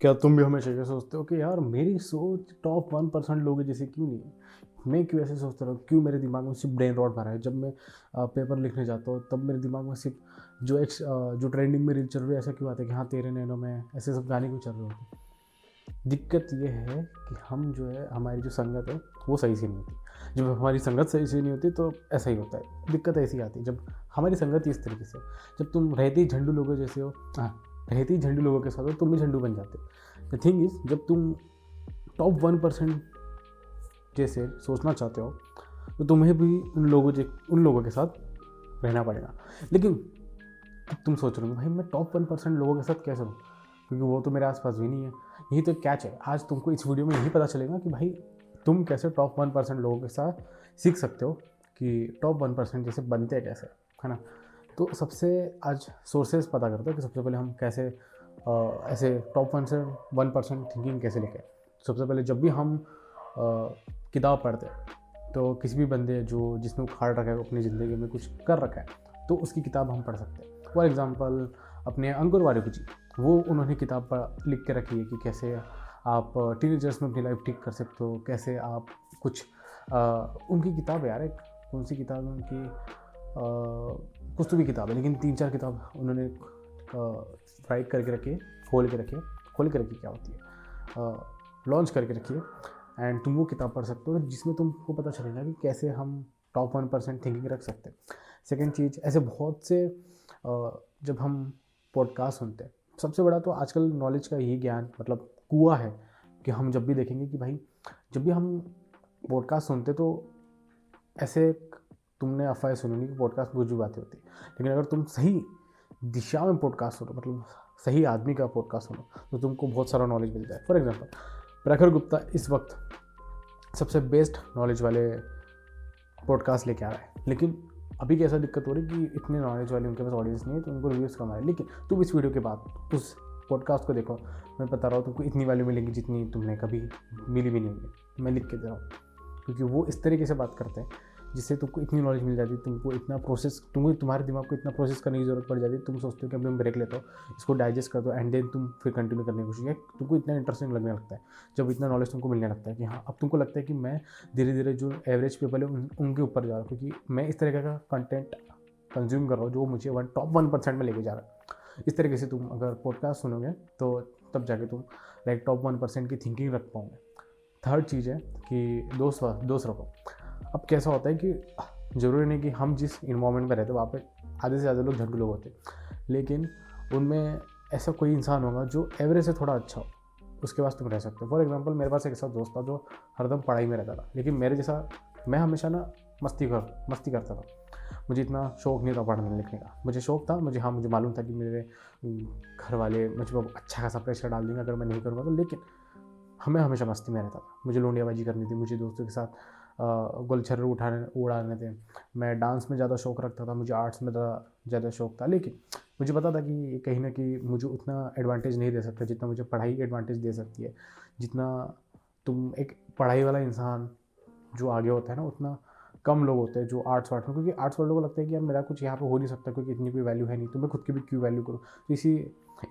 क्या तुम भी हमेशा ये सोचते हो कि यार मेरी सोच टॉप 1% लोगों जैसे क्यों नहीं है? मैं क्यों ऐसे सोचता रहूँ? क्यों मेरे दिमाग में सिर्फ ब्रेन रॉट भरा है? जब मैं पेपर लिखने जाता हूँ तब मेरे दिमाग में सिर्फ जो ट्रेंडिंग में रील चल रही है ऐसा क्यों आता है कि हाँ तेरे नैनो में ऐसे सब गाने क्यों चल रहे होते हैं? दिक्कत ये है कि हम जो है हमारी जो संगत है वो सही से नहीं होती। जब हमारी संगत सही से नहीं होती तो ऐसा ही होता है। दिक्कत ऐसी आती है जब हमारी संगत ही इस तरीके से, जब तुम रहते ही झंडू लोगों जैसे हो, हाँ, रहते ही झंडू लोगों के साथ हो, तुम भी झंडू बन जाते हो। द थिंग इज, जब तुम टॉप 1% जैसे सोचना चाहते हो तो तुम्हें भी उन लोगों के साथ रहना पड़ेगा। लेकिन अब तुम सोच रहे हो भाई मैं टॉप 1% लोगों के साथ कैसे रहूँ, क्योंकि वो तो मेरे आसपास भी नहीं है। यही तो कैच है। आज तुमको इस वीडियो में यही पता चलेगा कि भाई तुम कैसे टॉप 1% लोगों के साथ सीख सकते हो कि टॉप 1% जैसे बनते हैं कैसे, है ना। तो सबसे आज सोर्सेज पता करते हैं कि सबसे पहले हम कैसे ऐसे टॉप 1% थिंकिंग कैसे लेके। सबसे पहले जब भी हम किताब पढ़ते हैं तो किसी भी बंदे जो जिसने उखाड़ रखा है अपनी ज़िंदगी में कुछ कर रखा है तो उसकी किताब हम पढ़ सकते हैं। फॉर एग्ज़ाम्पल अपने अंकुर वारिक जी, वो उन्होंने किताब पर लिख के रखी है कि कैसे आप टीनेजर्स में अपनी लाइफ ठीक कर सकते हो, कैसे आप कुछ उनकी किताब है यार, एक कौन सी किताब है उनकी, कुछ तो भी किताब है लेकिन 3-4 किताब उन्होंने राइट करके रखी है, खोल के रखी क्या होती है, लॉन्च करके रखी है। एंड तुम वो किताब पढ़ सकते हो जिसमें तुमको पता चलेगा कि कैसे हम टॉप 1% थिंकिंग रख सकते हैं। सेकेंड चीज़, ऐसे बहुत से जब हम पॉडकास्ट सुनते हैं, सबसे बड़ा तो आजकल नॉलेज का यही ज्ञान मतलब कुआं है कि हम जब भी देखेंगे कि भाई जब भी हम पॉडकास्ट सुनते तो ऐसे तुमने अफवाह सुनी कि पॉडकास्ट में कुछ भी बातें होती, लेकिन अगर तुम सही दिशा में पॉडकास्ट सुनो, मतलब सही आदमी का पॉडकास्ट सुनो, तो तुमको बहुत सारा नॉलेज मिलता है। फॉर एग्जाम्पल प्रखर गुप्ता इस वक्त सबसे बेस्ट नॉलेज वाले पॉडकास्ट लेके आ रहा है, लेकिन अभी कैसा दिक्कत हो रही है कि इतने नॉलेज वाले उनके पास ऑडियंस नहीं है तो उनको रिव्यूज़ कम आ रहे हैं। लेकिन तुम इस वीडियो के बाद उस पॉडकास्ट को देखो, मैं बता रहा हूँ तुमको इतनी वैल्यू मिलेगी जितनी तुमने कभी मिली भी नहीं होगी। मैं लिख के दे रहा हूँ, क्योंकि वो इस तरीके से बात करते हैं जिससे तुमको इतनी नॉलेज मिल जाती है, तुमको इतना प्रोसेस, तुम्हारे दिमाग को इतना प्रोसेस करने की जरूरत पड़ जाती है। तुम सोचते हो कि अभी मैं ब्रेक लेता हूँ, इसको डाइजेस्ट कर दो एंड देन तुम फिर कंटिन्यू करने की कोशिश, तुमको इतना इंटरेस्टिंग लगने लगता है जब इतना नॉलेज तुमको मिलने लगता है कि हाँ अब तुमको लगता है कि मैं धीरे धीरे जो एवरेज पीपल है उनके ऊपर जा रहा हूँ, क्योंकि मैं इस तरह का कंटेंट कंज्यूम कर रहा हूँ जो मुझे टॉप 1% में लेके जा रहा है। इस तरीके से तुम अगर पॉडकास्ट सुनोगे तो तब जाके तुम लाइक टॉप 1% की थिंकिंग रख पाओगे। थर्ड चीज़ है कि दोस्त रखो। अब कैसा होता है कि ज़रूरी नहीं कि हम जिस इन्वायरमेंट में रहते वहाँ पे आधे से ज़्यादा लोग झंडू लोग होते, लेकिन उनमें ऐसा कोई इंसान होगा जो एवरेज से थोड़ा अच्छा हो, उसके पास तुम रह सकते हो। फॉर एग्जांपल मेरे पास एक ऐसा दोस्त था जो हरदम पढ़ाई में रहता था, लेकिन मेरे जैसा मैं हमेशा ना मस्ती करता था। मुझे इतना शौक़ नहीं था पढ़ने लिखने का, मुझे शौक़ था, मुझे मालूम था कि मेरे घर वाले मुझ पर अच्छा खासा प्रेशर डाल देंगे अगर मैं नहीं करूँगा तो, लेकिन हमें हमेशा मस्ती में रहता था। मुझे लोंडियाबाजी करनी थी, मुझे दोस्तों के साथ गुलछर्रे उड़ाने थे। मैं डांस में ज़्यादा शौक़ रखता था, मुझे आर्ट्स में ज़्यादा शौक़ था, लेकिन मुझे पता था कि कहीं ना कहीं मुझे उतना एडवांटेज नहीं दे सकता जितना मुझे पढ़ाई एडवांटेज दे सकती है। जितना तुम एक पढ़ाई वाला इंसान जो आगे होता है ना, उतना कम लोग होते हैं जो आर्ट्स में, क्योंकि आर्ट्स वालों को लगता है कि यार मेरा कुछ यहाँ पे हो नहीं सकता क्योंकि इतनी कोई वैल्यू है नहीं, तो मैं खुद की भी क्यों वैल्यू करूँ। तो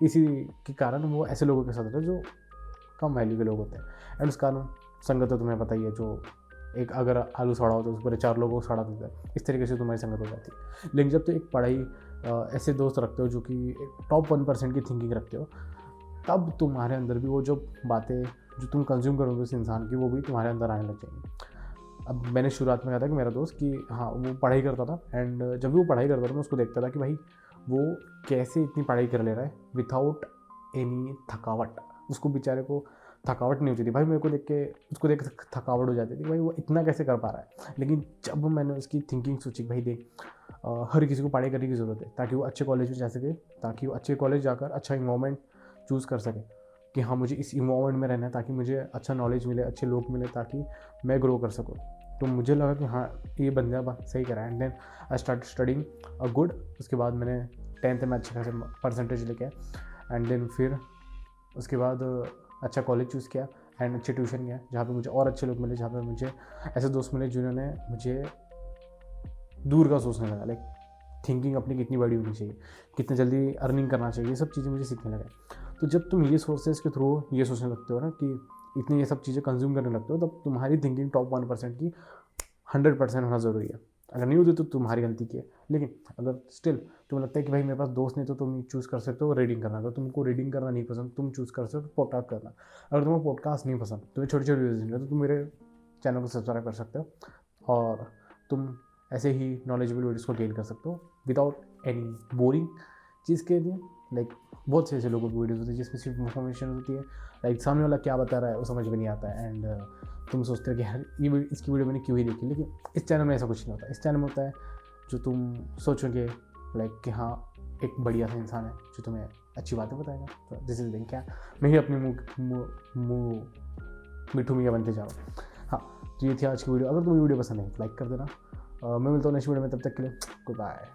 इसी के कारण वो ऐसे लोगों के साथ होते हैं जो कम वैल्यू के लोग होते हैं। एंड उस कारण संगत तो तुम्हें पता ही है, जो एक अगर आलू सड़ा हो तो उस पर 4 लोगों को सड़ा देता है, इस तरीके से तुम्हारी संगत हो जाती है। लेकिन जब तो एक पढ़ाई ऐसे दोस्त रखते हो जो कि टॉप 1% की थिंकिंग रखते हो, तब तुम्हारे अंदर भी वो जो बातें जो तुम कंज्यूम करोगे उस इंसान की, वो भी तुम्हारे अंदर आने लग जाएंगी। अब मैंने शुरुआत में कहा था कि मेरा दोस्त कि हाँ वो पढ़ाई करता था, एंड जब भी वो पढ़ाई करता था मैं उसको देखता था कि भाई वो कैसे इतनी पढ़ाई कर ले रहा है विथआउट एनी थकावट। उसको बेचारे को थकावट नहीं होती थी भाई, मेरे को उसको देख थकावट हो जाती थी भाई वो इतना कैसे कर पा रहा है। लेकिन जब मैंने उसकी थिंकिंग सोची भाई देख हर किसी को पढ़ाई करने की ज़रूरत है ताकि वो अच्छे कॉलेज में जा सके, ताकि वो अच्छे कॉलेज जाकर अच्छा इन्वायरमेंट चूज़ कर सके कि हाँ मुझे इस इन्वायरमेंट में रहना है ताकि मुझे अच्छा नॉलेज मिले, अच्छे लोग मिले, ताकि मैं ग्रो कर सकूँ। तो मुझे लगा कि हाँ ये बंदा बात सही करा है। And then I start studying a good. उसके बाद मैंने 10th में अच्छे खासे परसेंटेज लेके एंड देन फिर उसके बाद अच्छा कॉलेज चूज़ किया एंड अच्छे ट्यूशन गया जहाँ पे मुझे और अच्छे लोग मिले, जहाँ पे मुझे ऐसे दोस्त मिले जिन्होंने मुझे दूर का सोचने लगा, लाइक थिंकिंग अपनी कितनी बड़ी होनी चाहिए, कितने जल्दी अर्निंग करना चाहिए, ये सब चीज़ें मुझे सीखने लगे। तो जब तुम ये सोर्सेज के थ्रू ये सोचने लगते हो ना कि इतनी ये सब चीज़ें कंज्यूम करने लगते हो, तब तुम्हारी थिंकिंग टॉप 1% की 100% होना ज़रूरी है। अगर नहीं होती तो तुम्हारी गलती की है। लेकिन अगर स्टिल तुम्हें लगता है कि भाई मेरे पास दोस्त नहीं, तो तुम चूज़ कर सकते हो रीडिंग करना। अगर तुमको रीडिंग करना नहीं पसंद, तुम चूज़ कर सकते हो पॉडकास्ट करना। अगर तुम्हें पॉडकास्ट नहीं पसंद, तुम्हें छोटी छोटी वीडियोज़ नहीं, तो तुम मेरे चैनल को सब्सक्राइब कर सकते हो और तुम ऐसे ही नॉलेजेबल वीडियोज़ को गेन कर सकते हो विदाउट एनी बोरिंग चीज़ के लिए। लाइक बहुत से ऐसे लोगों की वीडियोज़ होती है जिसमें सिर्फ इन्फॉर्मेशन होती है, लाइक सामने वाला क्या बता रहा है वो समझ में नहीं आता है, एंड तुम सोचते हो कि यार ये इसकी वीडियो मैंने क्यों ही देखी। लेकिन इस चैनल में ऐसा कुछ नहीं होता। इस चैनल में होता है जो तुम सोचोगे लाइक कि हाँ एक बढ़िया सा इंसान है जो तुम्हें अच्छी बातें बताएगा। तो दिस इज क्या मैं ही अपने मुँह मिठू मियाँ बनते जा रहा हूँ। हाँ, तो ये थी आज की वीडियो। अगर तुम्हें वीडियो पसंद है तो लाइक कर देना। मैं मिलता हूँ नेक्स्ट वीडियो में, तब तक के लिए गुड बाय।